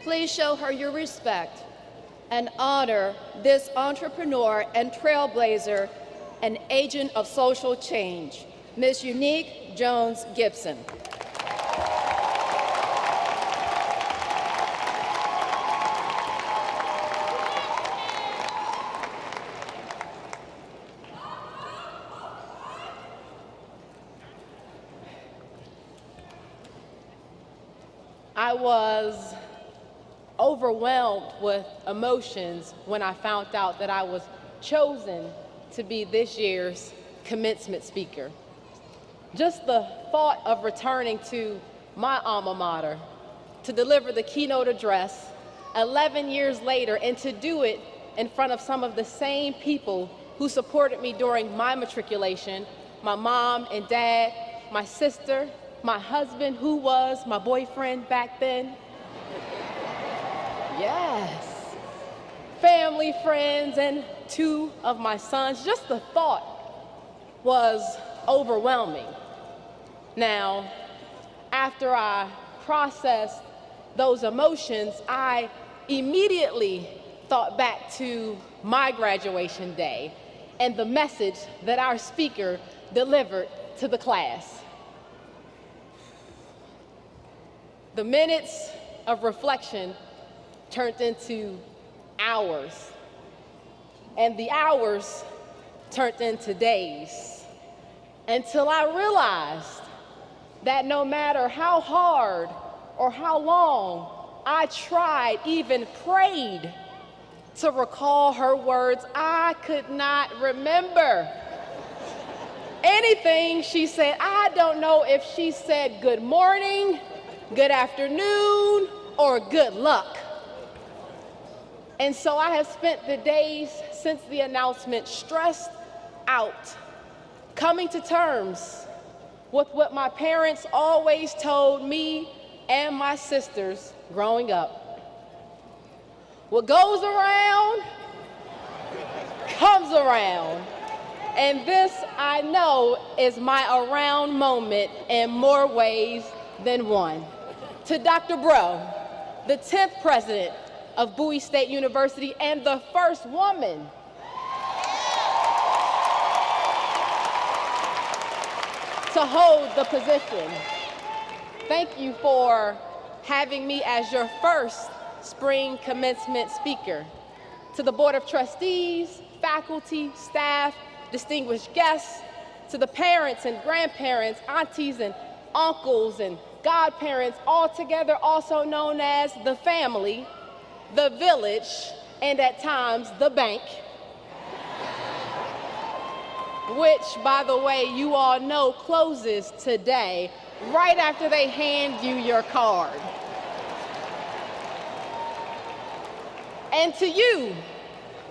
Please show her your respect and honor this entrepreneur and trailblazer, an agent of social change, Ms. Eunique Jones Gibson. I was overwhelmed with emotions when I found out that I was chosen to be this year's commencement speaker. Just the thought of returning to my alma mater to deliver the keynote address 11 years later, and to do it in front of some of the same people who supported me during my matriculation, my mom and dad, my sister, my husband, who was my boyfriend back then. Yes. Family, friends, and 2 of my sons. Just the thought was overwhelming. Now, after I processed those emotions, I immediately thought back to my graduation day and the message that our speaker delivered to the class. The minutes of reflection turned into hours, and the hours turned into days, until I realized that no matter how hard or how long I tried, even prayed to recall her words, I could not remember anything she said. I don't know if she said good morning, good afternoon, or good luck. And so I have spent the days since the announcement stressed out, coming to terms with what my parents always told me and my sisters growing up. What goes around comes around. And this, I know, is my around moment in more ways than one. To Dr. Bro, the 10th president of Bowie State University and the first woman to hold the position. Thank you for having me as your first spring commencement speaker. To the Board of Trustees, faculty, staff, distinguished guests, to the parents and grandparents, aunties and uncles and godparents, all together also known as the family, the village, and at times the bank, which, by the way, you all know closes today, right after they hand you your card. And to you,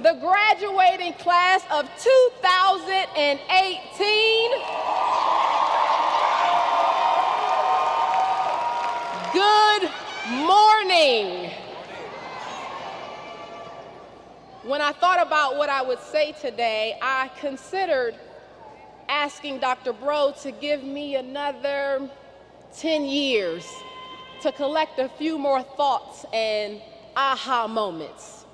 the graduating class of 2018, good morning. When I thought about what I would say today, I considered asking Dr. Bro to give me another 10 years to collect a few more thoughts and aha moments.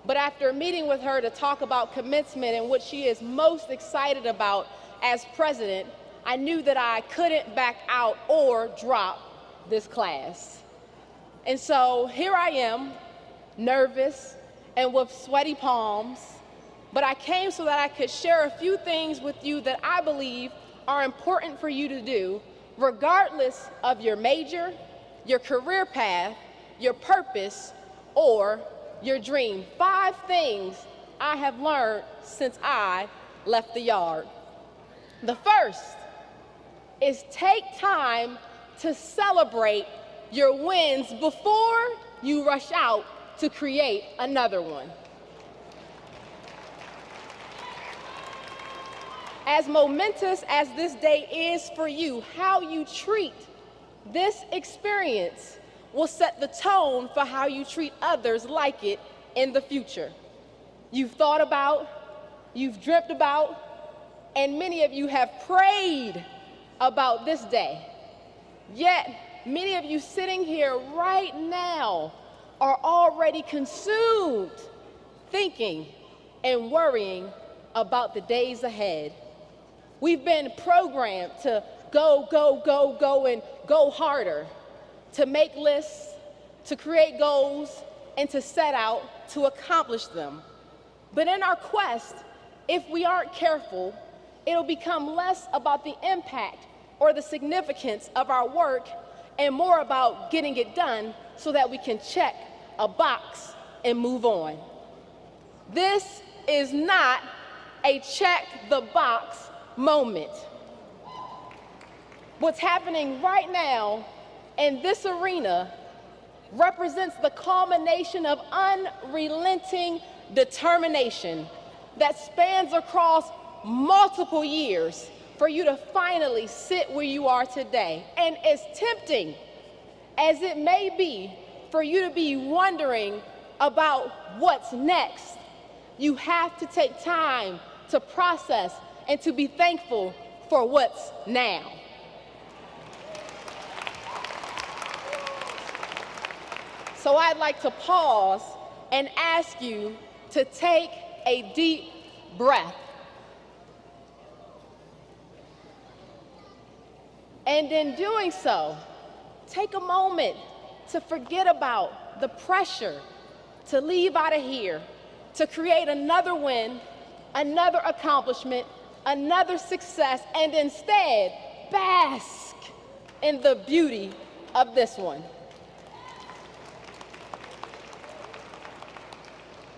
But after meeting with her to talk about commencement and what she is most excited about as president, I knew that I couldn't back out or drop this class. And so here I am, nervous and with sweaty palms, but I came so that I could share a few things with you that I believe are important for you to do, regardless of your major, your career path, your purpose, or your dream. 5 things I have learned since I left the yard. The first is take time to celebrate your wins before you rush out to create another one. As momentous as this day is for you, how you treat this experience will set the tone for how you treat others like it in the future. You've thought about, you've dreamt about, and many of you have prayed about this day. Yet, many of you sitting here right now are already consumed thinking and worrying about the days ahead. We've been programmed to go, go, go, go, and go harder, to make lists, to create goals, and to set out to accomplish them. But in our quest, if we aren't careful, it'll become less about the impact or the significance of our work and more about getting it done so that we can check a box and move on. This is not a check the box moment. What's happening right now in this arena represents the culmination of unrelenting determination that spans across multiple years for you to finally sit where you are today. And as tempting as it may be for you to be wondering about what's next, you have to take time to process and to be thankful for what's now. So I'd like to pause and ask you to take a deep breath. And in doing so, take a moment to forget about the pressure to leave out of here, to create another win, another accomplishment, another success, and instead bask in the beauty of this one.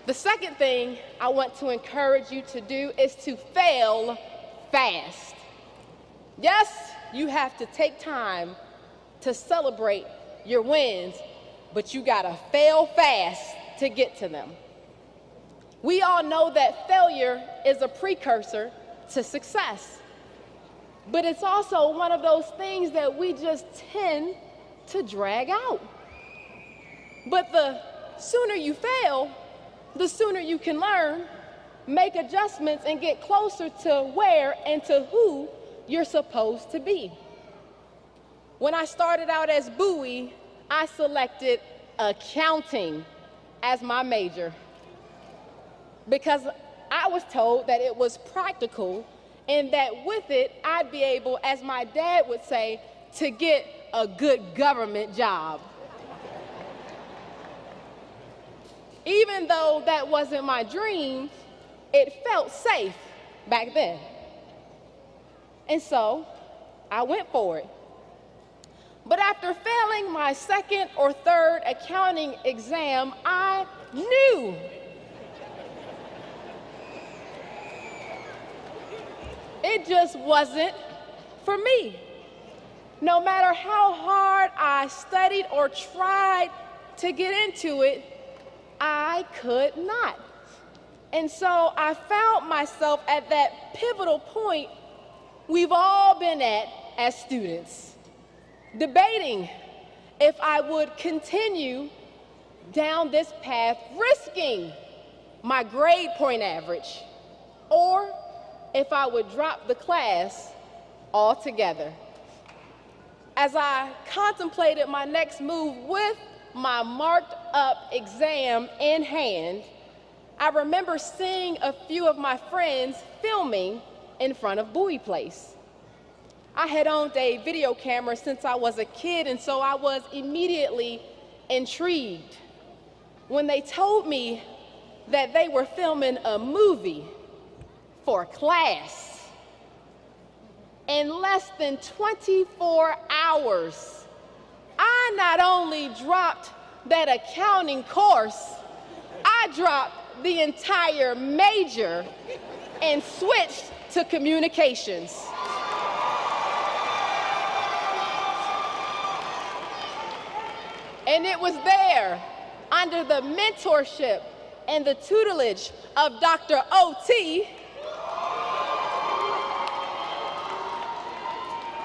The second thing I want to encourage you to do is to fail fast. Yes, you have to take time to celebrate your wins, but you gotta fail fast to get to them. We all know that failure is a precursor to success, but it's also one of those things that we just tend to drag out. But the sooner you fail, the sooner you can learn, make adjustments, and get closer to where and to who you're supposed to be. When I started out as Bowie, I selected accounting as my major because I was told that it was practical and that with it, I'd be able, as my dad would say, to get a good government job. Even though that wasn't my dream, it felt safe back then. And so I went for it. But after failing my second or third accounting exam, I knew it just wasn't for me. No matter how hard I studied or tried to get into it, I could not. And so I found myself at that pivotal point we've all been at as students, debating if I would continue down this path, risking my grade point average, or if I would drop the class altogether. As I contemplated my next move with my marked up exam in hand, I remember seeing a few of my friends filming in front of Bowie Place. I had owned a video camera since I was a kid, and so I was immediately intrigued when they told me that they were filming a movie for class. In less than 24 hours, I not only dropped that accounting course, I dropped the entire major and switched to communications. And it was there, under the mentorship and the tutelage of Dr. O.T.,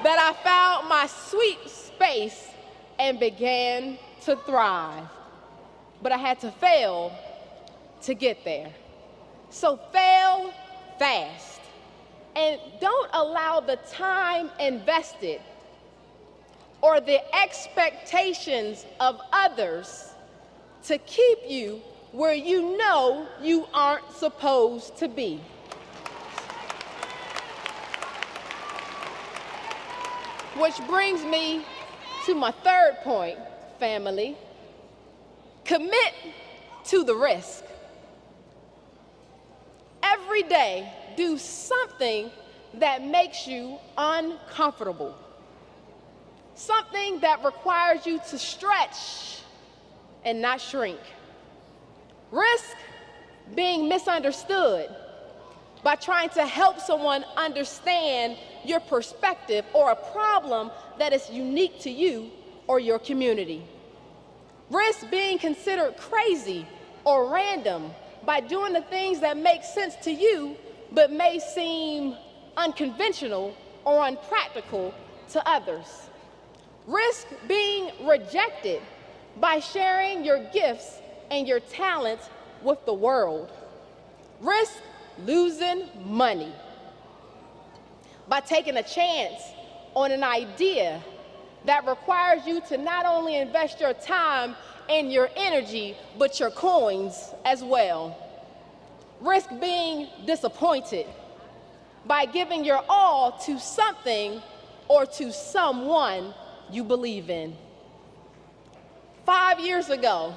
that I found my sweet space and began to thrive. But I had to fail to get there. So fail fast. And don't allow the time invested or the expectations of others to keep you where you know you aren't supposed to be. Which brings me to my third point, family. Commit to the risk. Every day, do something that makes you uncomfortable. Something that requires you to stretch and not shrink. Risk being misunderstood by trying to help someone understand your perspective or a problem that is unique to you or your community. Risk being considered crazy or random by doing the things that make sense to you but may seem unconventional or unpractical to others. Risk being rejected by sharing your gifts and your talents with the world. Risk losing money by taking a chance on an idea that requires you to not only invest your time and your energy, but your coins as well. Risk being disappointed by giving your all to something or to someone you believe in. 5 years ago,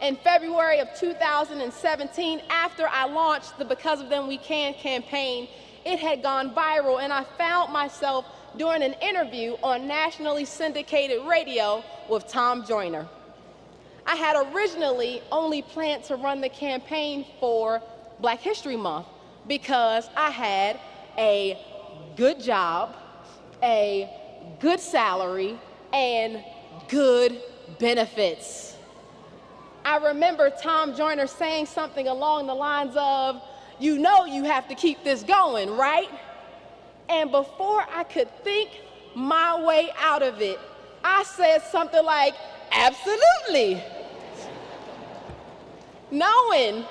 in February of 2017, after I launched the Because of Them We Can campaign, it had gone viral, and I found myself doing an interview on nationally syndicated radio with Tom Joyner. I had originally only planned to run the campaign for Black History Month because I had a good job, a good salary, and good benefits. I remember Tom Joyner saying something along the lines of, "You know you have to keep this going, right?" And before I could think my way out of it, I said something like, "Absolutely," knowing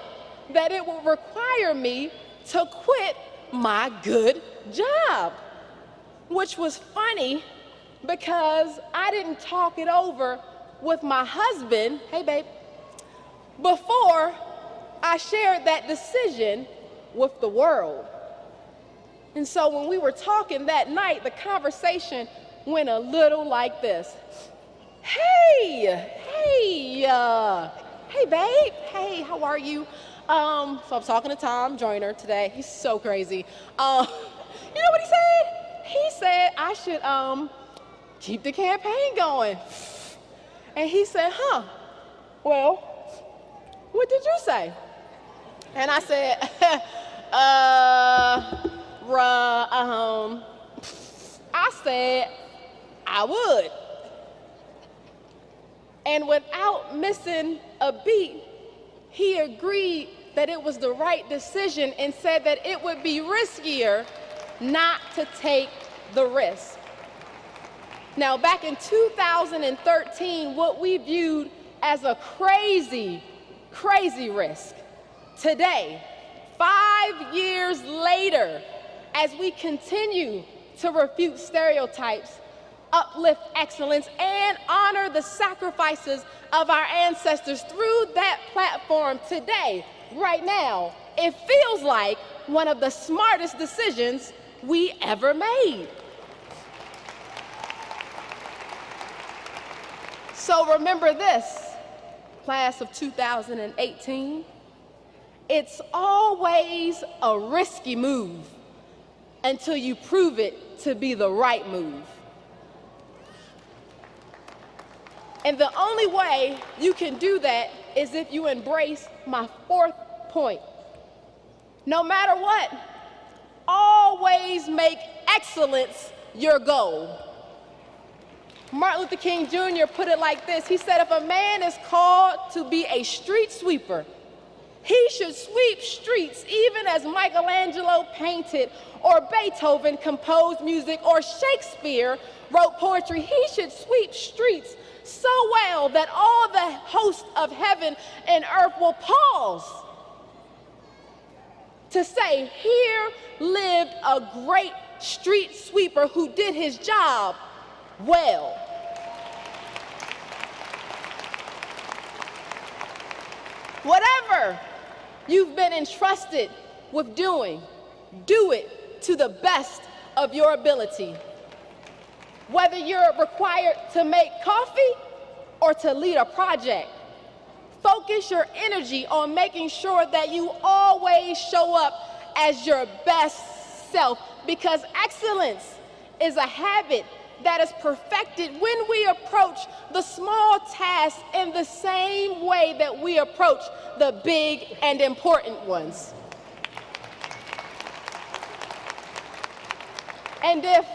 that it would require me to quit my good job, which was funny because I didn't talk it over with my husband, hey babe, before I shared that decision with the world. And so when we were talking that night, the conversation went a little like this. Hey babe, hey, how are you? So I'm talking to Tom Joyner today. He's so crazy. You know what he said? He said I should keep the campaign going. And he said, well, what did you say? And I said, I said I would. And without missing a beat, he agreed that it was the right decision and said that it would be riskier not to take the risk. Now, back in 2013, what we viewed as a crazy risk, today, 5 years later, as we continue to refute stereotypes, uplift excellence, and honor the sacrifices of our ancestors through that platform today, right now, it feels like one of the smartest decisions we ever made. So remember this, class of 2018, it's always a risky move until you prove it to be the right move. And the only way you can do that is if you embrace my fourth point. No matter what, always make excellence your goal. Martin Luther King Jr. put it like this. He said, if a man is called to be a street sweeper, he should sweep streets even as Michelangelo painted, or Beethoven composed music, or Shakespeare wrote poetry. He should sweep streets so well that all the hosts of heaven and earth will pause to say, here lived a great street sweeper who did his job well. Whatever you've been entrusted with doing, do it to the best of your ability. Whether you're required to make coffee or to lead a project, focus your energy on making sure that you always show up as your best self, because excellence is a habit that is perfected when we approach the small tasks in the same way that we approach the big and important ones. And if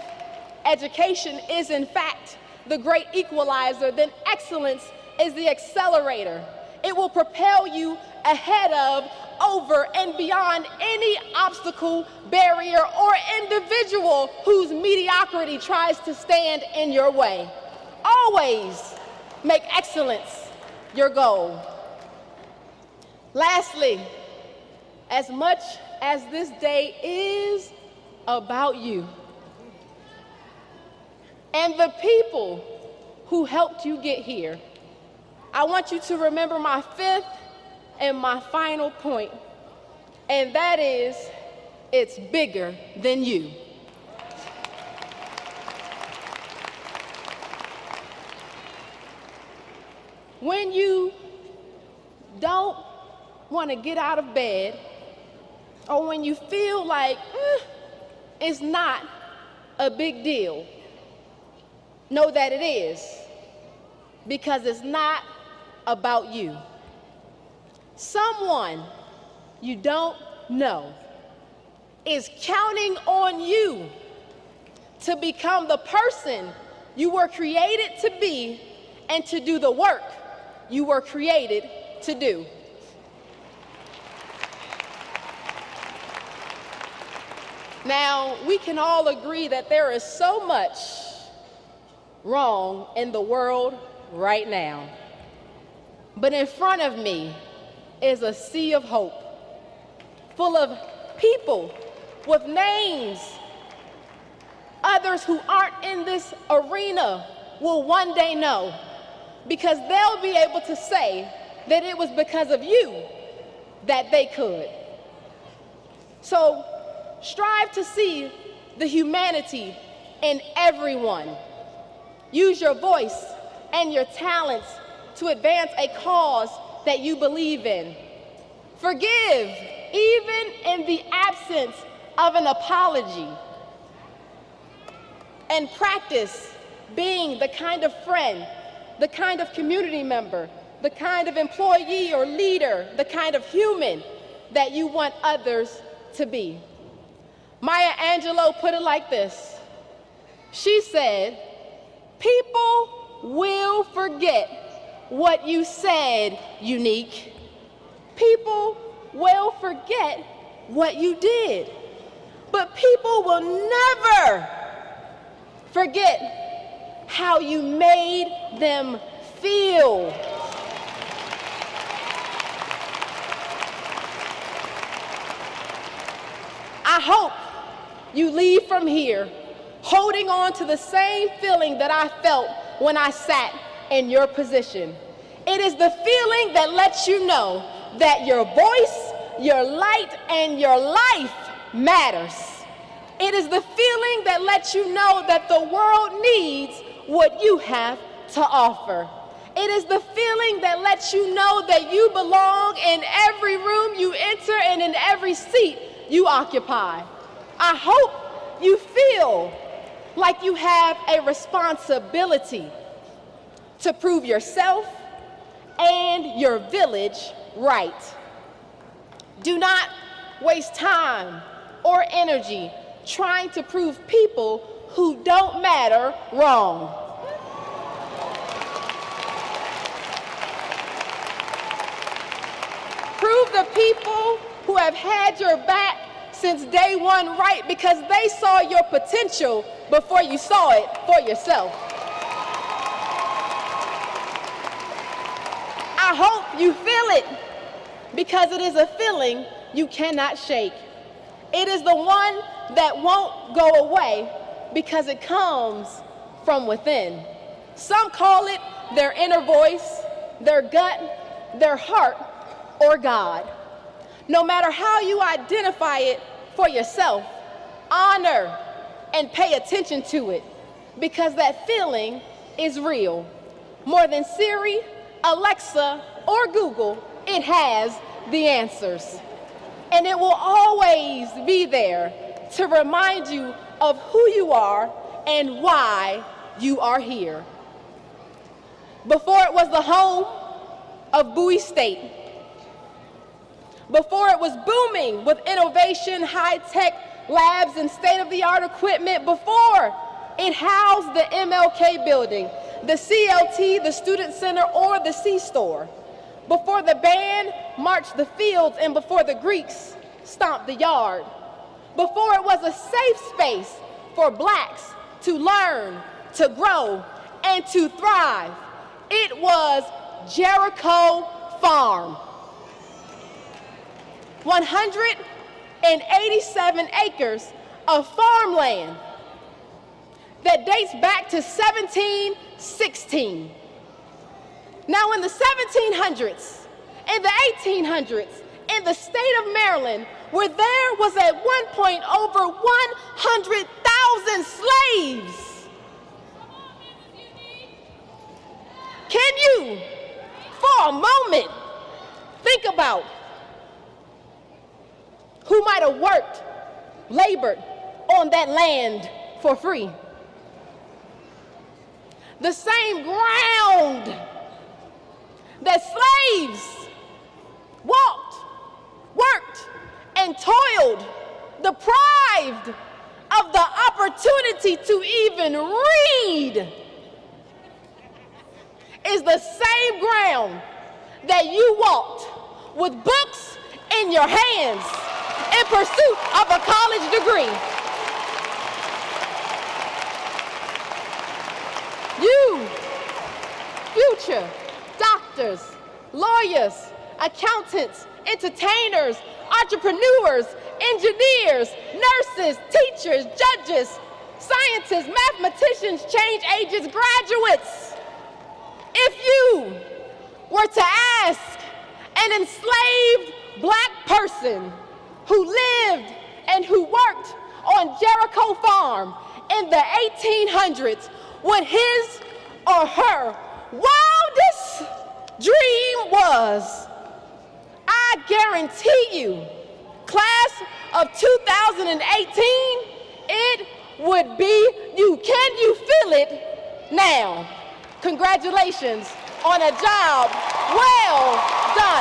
education is in fact the great equalizer, then excellence is the accelerator. It will propel you ahead of, over, and beyond any obstacle, barrier, or individual whose mediocrity tries to stand in your way. Always make excellence your goal. Lastly, as much as this day is about you and the people who helped you get here, I want you to remember my fifth and my final point, and that is, it's bigger than you. When you don't want to get out of bed, or when you feel like it's not a big deal, know that it is, because it's not about you. Someone you don't know is counting on you to become the person you were created to be and to do the work you were created to do. Now, we can all agree that there is so much wrong in the world right now. But in front of me is a sea of hope, full of people with names others who aren't in this arena will one day know, because they'll be able to say that it was because of you that they could. So strive to see the humanity in everyone. Use your voice and your talents to advance a cause that you believe in. Forgive, even in the absence of an apology. And practice being the kind of friend, the kind of community member, the kind of employee or leader, the kind of human that you want others to be. Maya Angelou put it like this. She said, "People will forget what you said, Eunique. People will forget what you did, but people will never forget how you made them feel." I hope you leave from here holding on to the same feeling that I felt when I sat in your position. It is the feeling that lets you know that your voice, your light, and your life matters. It is the feeling that lets you know that the world needs what you have to offer. It is the feeling that lets you know that you belong in every room you enter and in every seat you occupy. I hope you feel like you have a responsibility to prove yourself and your village right. Do not waste time or energy trying to prove people who don't matter wrong. Prove the people who have had your back since day one right, because they saw your potential before you saw it for yourself. I hope you feel it, because it is a feeling you cannot shake. It is the one that won't go away because it comes from within. Some call it their inner voice, their gut, their heart, or God. No matter how you identify it for yourself, honor and pay attention to it, because that feeling is real. More than Siri, Alexa, or Google, it has the answers. And it will always be there to remind you of who you are and why you are here. Before it was the home of Bowie State, before it was booming with innovation, high-tech labs and state-of-the-art equipment, before it housed the MLK building, the CLT, the Student Center, or the C-Store, before the band marched the fields and before the Greeks stomped the yard, before it was a safe space for blacks to learn, to grow, and to thrive, it was Jericho Farm. 187 acres of farmland that dates back to 1716. Now in the 1700s, in the 1800s, in the state of Maryland, where there was at one point over 100,000 slaves. Can you, for a moment, think about who might have worked, labored on that land for free? The same ground that slaves walked, worked, and toiled, deprived of the opportunity to even read, is the same ground that you walked with books in your hands in pursuit of a college degree. You, future doctors, lawyers, accountants, entertainers, entrepreneurs, engineers, nurses, teachers, judges, scientists, mathematicians, change agents, graduates. If you were to ask an enslaved black person who lived and who worked on Jericho Farm in the 1800s what his or her wildest dream was, I guarantee you, class of 2018, it would be you. Can you feel it now? Congratulations on a job well done.